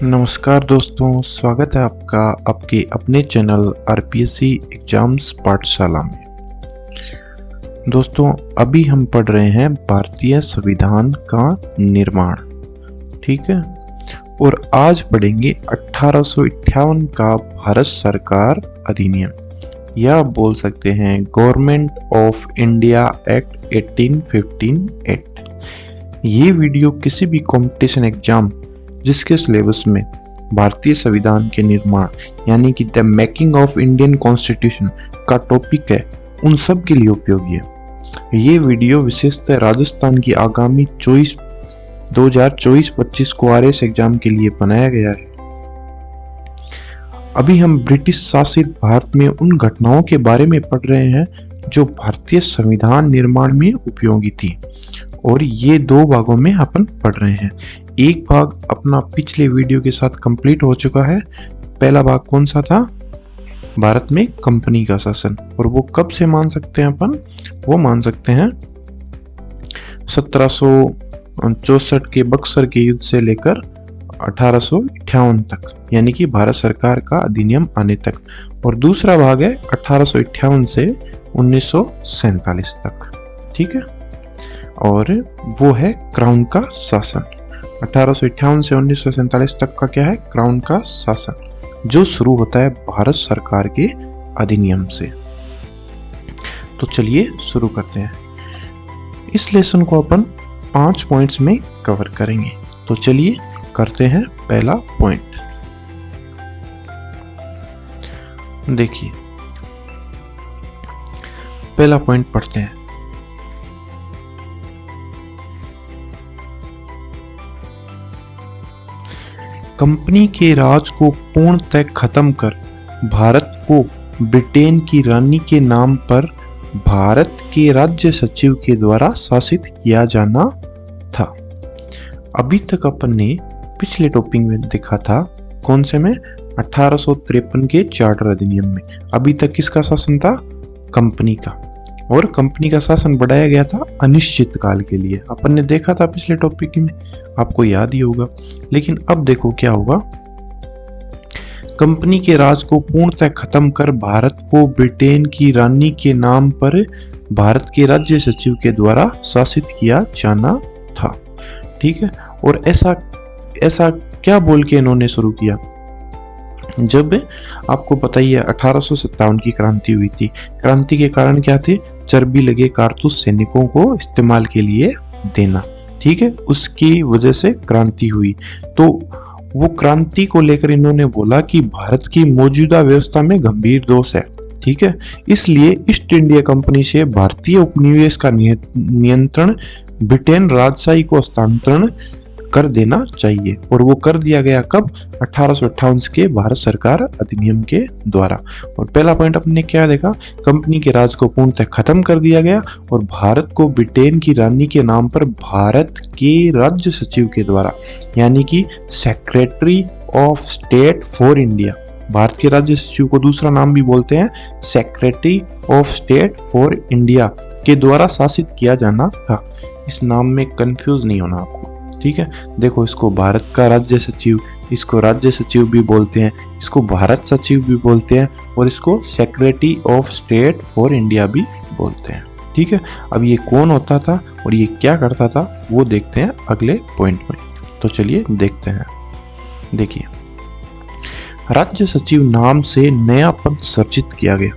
नमस्कार दोस्तों, स्वागत है आपका आपके अपने चैनल आरपीएससी एग्जाम्स पाठशाला में। दोस्तों, अभी हम पढ़ रहे हैं भारतीय संविधान का निर्माण, ठीक है। और आज पढ़ेंगे 1858 का भारत सरकार अधिनियम, या बोल सकते हैं government of India act 1815 act. ये वीडियो किसी भी कंपटीशन एग्जाम जिसके सिलेबस में भारतीय संविधान के निर्माण यानी कि the making of Indian constitution का टॉपिक है, उन सब के लिए उपयोगी है। ये वीडियो विशेषतः राजस्थान की आगामी 2024-25 को आरएस एग्जाम के लिए बनाया गया है। अभी हम ब्रिटिश शासित भारत में उन घटनाओं के बारे में पढ़ रहे हैं जो भारतीय संविधान निर्माण में उपयोगी थी, और ये दो भागों में अपन पढ़ रहे हैं। एक भाग अपना पिछले वीडियो के साथ कंप्लीट हो चुका है। पहला भाग कौन सा था? भारत में कंपनी का शासन, और वो कब से मान सकते हैं अपन? वो मान सकते हैं 1764 के बक्सर के युद्ध से लेकर 1858 तक, यानी कि भारत सरकार का अधिनियम आने तक। और दूसरा भाग है 1858 से 1947 तक, ठीक है। और वो है क्राउन का शासन। 1858 से 1947 तक का क्या है? क्राउन का शासन, जो शुरू होता है भारत सरकार के अधिनियम से। तो चलिए शुरू करते हैं। इस लेसन को अपन 5 पॉइंट्स में कवर करेंगे। तो चलिए करते हैं पहला पॉइंट। देखिए, पहला पॉइंट पढ़ते हैं। कंपनी के राज को पूर्णतः खत्म कर भारत को ब्रिटेन की रानी के नाम पर भारत के राज्य सचिव के द्वारा शासित किया जाना था। अभी तक अपन ने पिछले टॉपिक में देखा था, कौन से में? 1853 के चार्टर अधिनियम में। अभी तक किसका शासन था? कंपनी का। और कंपनी का शासन बढ़ाया गया था अनिश्चित काल के लिए। अपन ने देखा था पिछले टॉपिक में, आपको याद ही होगा। लेकिन अब देखो क्या होगा। कंपनी के राज को पूर्णतः खत्म कर भारत को ब्रिटेन की रानी के नाम पर भारत के राज्य सचिव के द्वारा शासित किया जाना था, ठीक है। और ऐसा क्या बोल के इन्होंने शुरू किया? जब आपको पता ही है 1857 की क्रांति हुई थी। क्रांति के कारण क्या थे? चर्बी लगे कारतूस सैनिकों को इस्तेमाल के लिए देना, ठीक है। उसकी वजह से क्रांति हुई। तो वो क्रांति को लेकर इन्होंने बोला कि भारत की मौजूदा व्यवस्था में गंभीर दोष है, ठीक है। इसलिए ईस्ट इंडिया कंपनी से भारतीय उपनिवेश का नियंत्रण ब्रिटेन राजशाही को हस्तांतरण कर देना चाहिए। और वो कर दिया गया कब? 1858 के भारत सरकार अधिनियम के द्वारा। और पहला पॉइंट अपने क्या देखा? कंपनी के राज को पूर्णतः खत्म कर दिया गया और भारत को ब्रिटेन की रानी के नाम पर भारत के राज्य सचिव के द्वारा, यानी कि secretary of state for India, Bharat के राज्य सचिव को दूसरा नाम भी बोलते हैं secretary of state for India, के द्वारा शासित किया जाना था। इस नाम में कंफ्यूज नहीं होना आपको, ठीक है। देखो, इसको भारत का राज्य सचिव, इसको राज्य सचिव भी बोलते हैं, इसको भारत सचिव भी बोलते हैं, और इसको secretary of state for India भी बोलते हैं, ठीक है। अब ये कौन होता था और ये क्या करता था, वो देखते हैं अगले पॉइंट में। तो चलिए देखते हैं। देखिए, राज्य सचिव नाम से नया पद सृजित किया गया,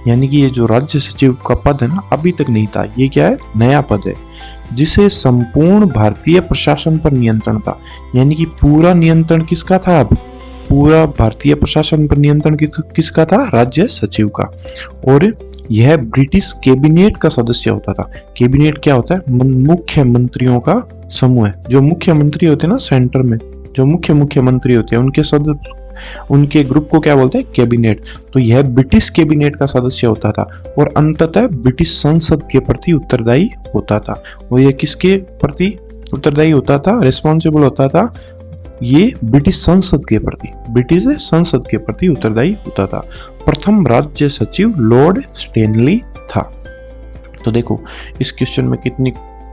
यानी कि ये जो राज्य सचिव का पद है ना, अभी तक नहीं था। ये क्या है? नया पद है, जिसे संपूर्ण भारतीय प्रशासन पर नियंत्रण था। यानी कि पूरा नियंत्रण किसका था? अब पूरा भारतीय प्रशासन पर नियंत्रण किसका था? राज्य सचिव का। और यह ब्रिटिश कैबिनेट का सदस्य होता था। कैबिनेट क्या होता है? मुख्य मंत्रियों का समूह है। जो मुख्यमंत्री होते हैं ना, सेंटर में जो मुख्यमंत्री होते हैं, उनके ग्रुप को क्या बोलते हैं? कैबिनेट। तो यह ब्रिटिश कैबिनेट का सदस्य होता था और अंततः ब्रिटिश संसद के प्रति उत्तरदायी होता था। और यह किसके प्रति उत्तरदायी होता था? रिस्पॉन्सिबल होता था ये ब्रिटिश संसद के प्रति उत्तरदायी होता था। प्रथम राज्य सचिव लॉर्ड स्टैनली था। तो देखो, इस क्वेश्चन में कितनी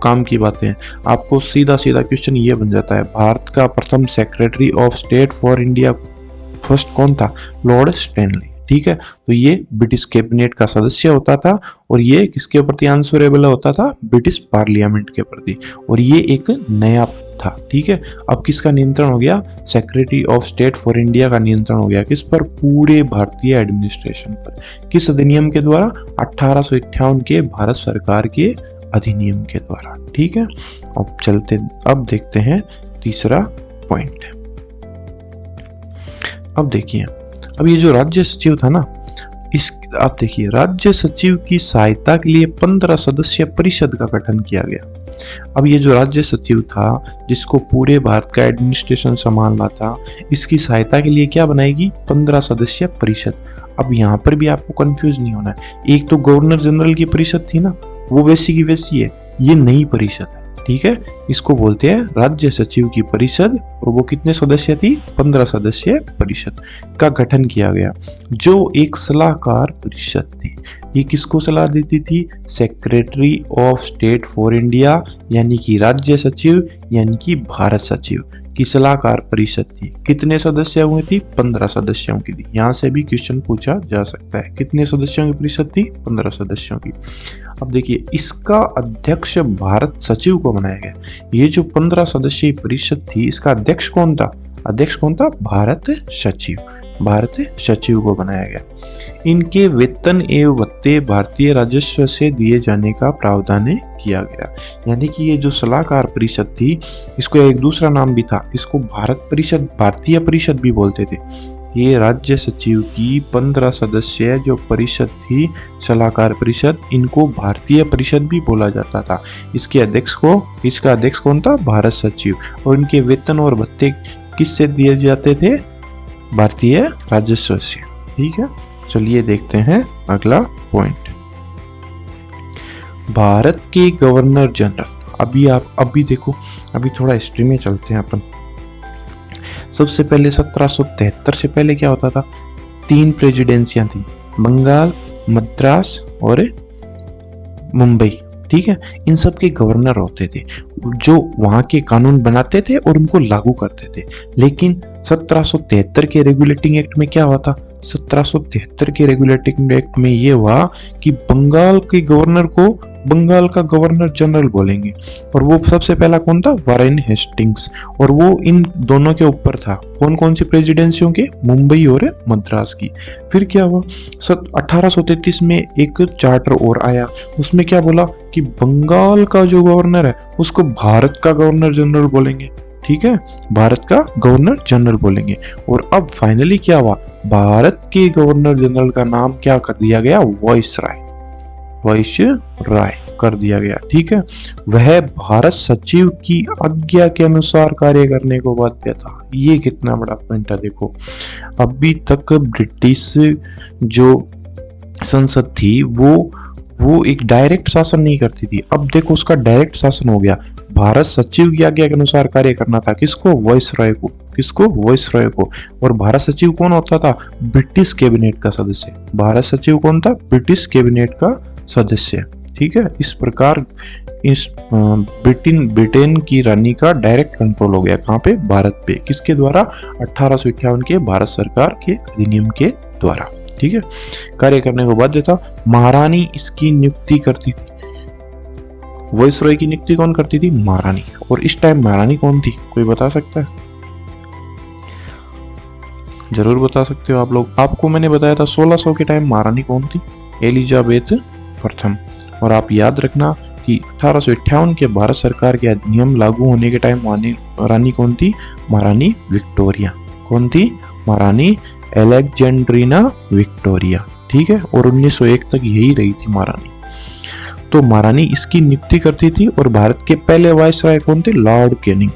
काम की बातें हैं। आपको सीधा सीधा क्वेश्चन ये बन जाता है, भारत का प्रथम secretary of state for India first कौन था? Lord Stanley. ठीक है, तो ये ब्रिटिश कैबिनेट का सदस्य होता था और ये किसके प्रति आंसरेबल होता था? ब्रिटिश पार्लियामेंट के प्रति, और ये एक नया था। ठीक है, अब किसका नियंत्रण हो गया? Secretary of state for India का नियंत्रण हो गया किस पर? पूरे भारतीय एडमिनिस्ट्रेशन पर। किस अधिनियम के द्वारा? 1858 के भारत सरकार के अधिनियम के द्वारा। ठीक है, अब देखते हैं तीसरा पॉइंट। अब देखिए, अब ये जो राज्य सचिव था ना, आप देखिए, राज्य सचिव की सहायता के लिए 15 सदस्यीय परिषद का गठन किया गया। अब ये जो राज्य सचिव था, जिसको पूरे भारत का एडमिनिस्ट्रेशन संभालना था, इसकी सहायता के लिए क्या बनाएगी? 15 सदस्यीय परिषद। अब यहाँ पर भी आपको कंफ्यूज नहीं होना है। एक तो गवर्नर जनरल की परिषद थी ना, वो वैसी की वैसी है, ये नई परिषद है। ठीक है, इसको बोलते हैं राज्य सचिव की परिषद, और वो कितने सदस्य थी? 15 सदस्यीय परिषद का गठन किया गया, जो एक सलाहकार परिषद थी। ये किसको सलाह देती थी? Secretary of state for India, यानी कि राज्य सचिव, यानी कि भारत सचिव की सलाहकार परिषद थी। कितने सदस्य हुए थी? 15 सदस्यों की थी। यहाँ से भी क्वेश्चन पूछा जा सकता है, कितने सदस्यों की परिषद थी? 15 सदस्यों की। अब देखिए, इसका अध्यक्ष भारत सचिव को बनाया गया। ये जो 15 सदस्यीय परिषद थी, इसका अध्यक्ष कौन था? अध्यक्ष कौन था? भारत सचिव। भारत सचिव को बनाया गया। इनके वेतन एवं भत्ते भारतीय राजस्व से दिए जाने का प्रावधान किया गया। यानी कि ये जो सलाहकार परिषद थी, इसको एक दूसरा नाम भी था, इसको भारत परिषद, भारतीय परिषद भी बोलते थे। ये राज्य सचिव की 15 सदस्य जो परिषद थी, सलाहकार परिषद, इनको भारतीय परिषद भी बोला जाता था। इसका अध्यक्ष कौन था? भारत सचिव। और इनके वेतन और भत्ते किससे दिए जाते थे? भारतीय राजस्व से। ठीक है, चलिए देखते हैं अगला पॉइंट। भारत के गवर्नर जनरल। अभी देखो, अभी थोड़ा हिस्ट्री में चलते हैं अपन। सबसे पहले 1773 से पहले क्या होता था? 3 प्रेसिडेंसियां थी, बंगाल, मद्रास और मुंबई। ठीक है, इन सब के गवर्नर होते थे, जो वहां के कानून बनाते थे और उनको लागू करते थे। लेकिन 1773 के रेगुलेटिंग एक्ट में क्या हुआ था? 1773 के रेगुलेटिंग एक्ट में ये हुआ कि बंगाल के गवर्नर को बंगाल का गवर्नर जनरल बोलेंगे, और वो सबसे पहला कौन था? Warren Hastings. और वो इन दोनों के ऊपर था। कौन कौन सी प्रेसिडेंसियों के? मुंबई और मद्रास की। फिर क्या हुआ? 1833 में एक चार्टर और आया, उसमें क्या बोला कि बंगाल का जो गवर्नर है उसको भारत का गवर्नर जनरल बोलेंगे। ठीक है, भारत का गवर्नर जनरल बोलेंगे। और अब फाइनली क्या हुआ? भारत के गवर्नर जनरल का नाम क्या कर दिया गया? वाइसराय कर दिया गया। ठीक है, वह भारत सचिव की आज्ञा के अनुसार कार्य करने को बाध्य था। ये कितना बड़ा पॉइंट है, देखो। अभी तक ब्रिटिश जो संसद थी वो एक डायरेक्ट शासन नहीं करती थी। अब देखो, उसका डायरेक्ट शासन हो गया। भारत सचिव की आज्ञा के अनुसार कार्य करना था। किसको? वाइसराय को। किसको? वाइसराय को। और भारत सचिव कौन होता था? ब्रिटिश कैबिनेट का सदस्य। भारत सचिव कौन था? ब्रिटिश कैबिनेट का सदस्य। ठीक है, इस प्रकार इस ब्रिटेन की रानी का डायरेक्ट कंट्रोल हो गया। कहाँ पे? भारत पे। किसके द्वारा? 1858 के भारत सरकार के अधिनियम के द्वारा। ठीक है, कार्य करने को बाध्य था। महारानी इसकी नियुक्ति करती थी। वाइसरॉय की नियुक्ति कौन करती थी? महारानी। और इस टाइम महारानी कौन थी? कोई बता सकता है? जरूर बता सकते हो आप लोग। आपको मैंने बताया था 1600 के टाइम महारानी कौन थी? एलिजाबेथ प्रथम। और आप याद रखना कि 1858 के भारत सरकार के अधिनियम लागू होने के टाइम रानी कौन थी? महारानी विक्टोरिया। कौन थी? महारानी एलेक्जेंड्रीना विक्टोरिया। ठीक है, और 1901 तक यही रही थी महारानी। तो महारानी इसकी नियुक्ति करती थी। और भारत के पहले वाइसराय कौन थे? Lord Canning.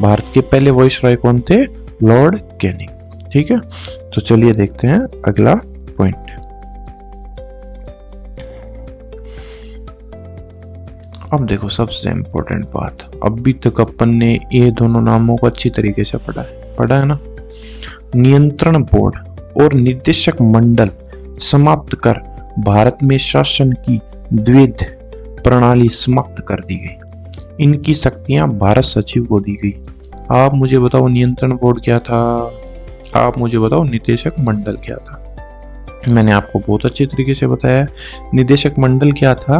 भारत के पहले वाइसराय कौन थे? Lord Canning. ठीक है, तो चलिए देखते हैं अगला पॉइंट। अब देखो, सबसे इंपॉर्टेंट बात, अभी तक अपन ने ये दोनों नामों को अच्छी तरीके से पढ़ा है ना। नियंत्रण बोर्ड और निदेशक मंडल समाप्त कर भारत में शासन की द्वैध प्रणाली समाप्त कर दी गई। इनकी शक्तियां भारत सचिव को दी गई। आप मुझे बताओ नियंत्रण बोर्ड क्या था, आप मुझे बताओ निदेशक मंडल क्या था। मैंने आपको बहुत अच्छे तरीके से बताया। निदेशक मंडल क्या था,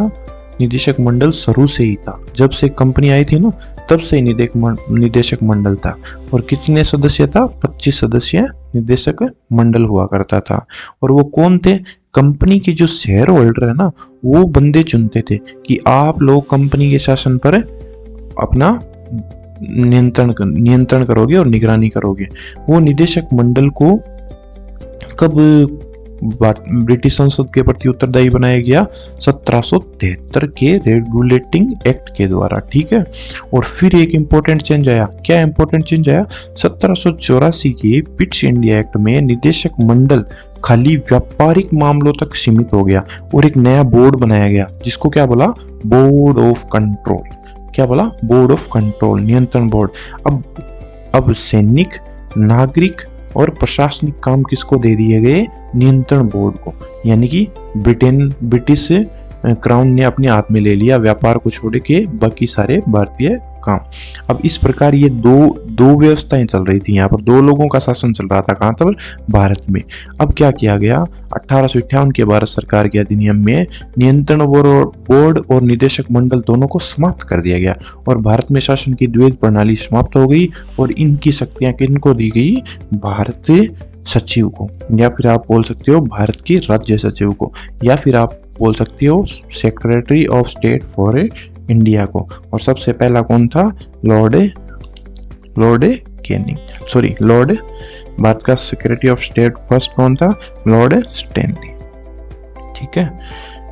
निदेशक मंडल शुरू से ही था, जब से कंपनी आई थी ना तब से ही निदेशक मंडल था। और कितने सदस्य था, 25 सदस्य निदेशक मंडल हुआ करता था। और वो कौन थे, कंपनी के जो शेयर होल्डर है ना वो बंदे चुनते थे कि आप लोग कंपनी के शासन पर अपना नियंत्रण करोगे और निगरानी करोगे। वो निदेशक मंडल को कब ब्रिटिश संसद के प्रति उत्तरदायी बनाया गया, 1773 के रेगुलेटिंग एक्ट के द्वारा, ठीक है। और फिर एक इंपॉर्टेंट चेंज आया, क्या इंपॉर्टेंट चेंज आया, 1784 के पिट्स इंडिया एक्ट में निदेशक मंडल खाली व्यापारिक मामलों तक सीमित हो गया और एक नया बोर्ड बनाया गया जिसको क्या बोला, बोर्ड ऑफ कंट्रोल। क्या बोला, बोर्ड ऑफ कंट्रोल, नियंत्रण बोर्ड। अब सैनिक, नागरिक और प्रशासनिक काम किसको दे दिए गए, नियंत्रण बोर्ड को। यानी कि ब्रिटिश क्राउन ने अपने हाथ में ले लिया व्यापार को छोड़ के बाकी सारे भारतीय काम। अब इस प्रकार ये दो व्यवस्थाएं चल रही थी, यहाँ पर दो लोगों का शासन चल रहा था, कहाँ पर, भारत में। अब क्या किया गया, 1858 के भारत सरकार के अधिनियम में नियंत्रण बोर्ड और निदेशक मंडल दोनों को समाप्त कर दिया गया और भारत में शासन की द्वैध प्रणाली समाप्त हो गई और इनकी शक्तियां किनको दी गई, भारतीय सचिव को, या फिर आप बोल सकते हो भारत के राज्य सचिव को, या फिर आप बोल सकते हो secretary of state for India को। और सबसे पहला कौन था, Lord Canning, sorry Lord, Bharat का सेक्रेटरी ऑफ स्टेट फर्स्ट कौन था, लॉर्ड स्टैनली। ठीक है,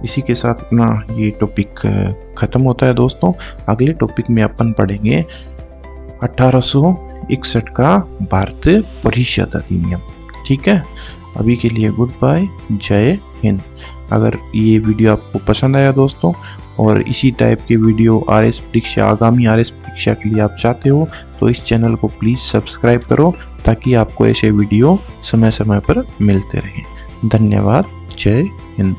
इसी के साथ अपना ये टॉपिक खत्म होता है दोस्तों। अगले टॉपिक में अपन पढ़ेंगे 1861 का भारत परिषद अधिनियम। ठीक है, अभी के लिए गुड बाय, जय हिंद। अगर ये वीडियो आपको पसंद आया दोस्तों और इसी टाइप के वीडियो आरएस परीक्षा, आगामी आरएस परीक्षा के लिए आप चाहते हो तो इस चैनल को प्लीज़ सब्सक्राइब करो ताकि आपको ऐसे वीडियो समय समय पर मिलते रहें। धन्यवाद, जय हिंद।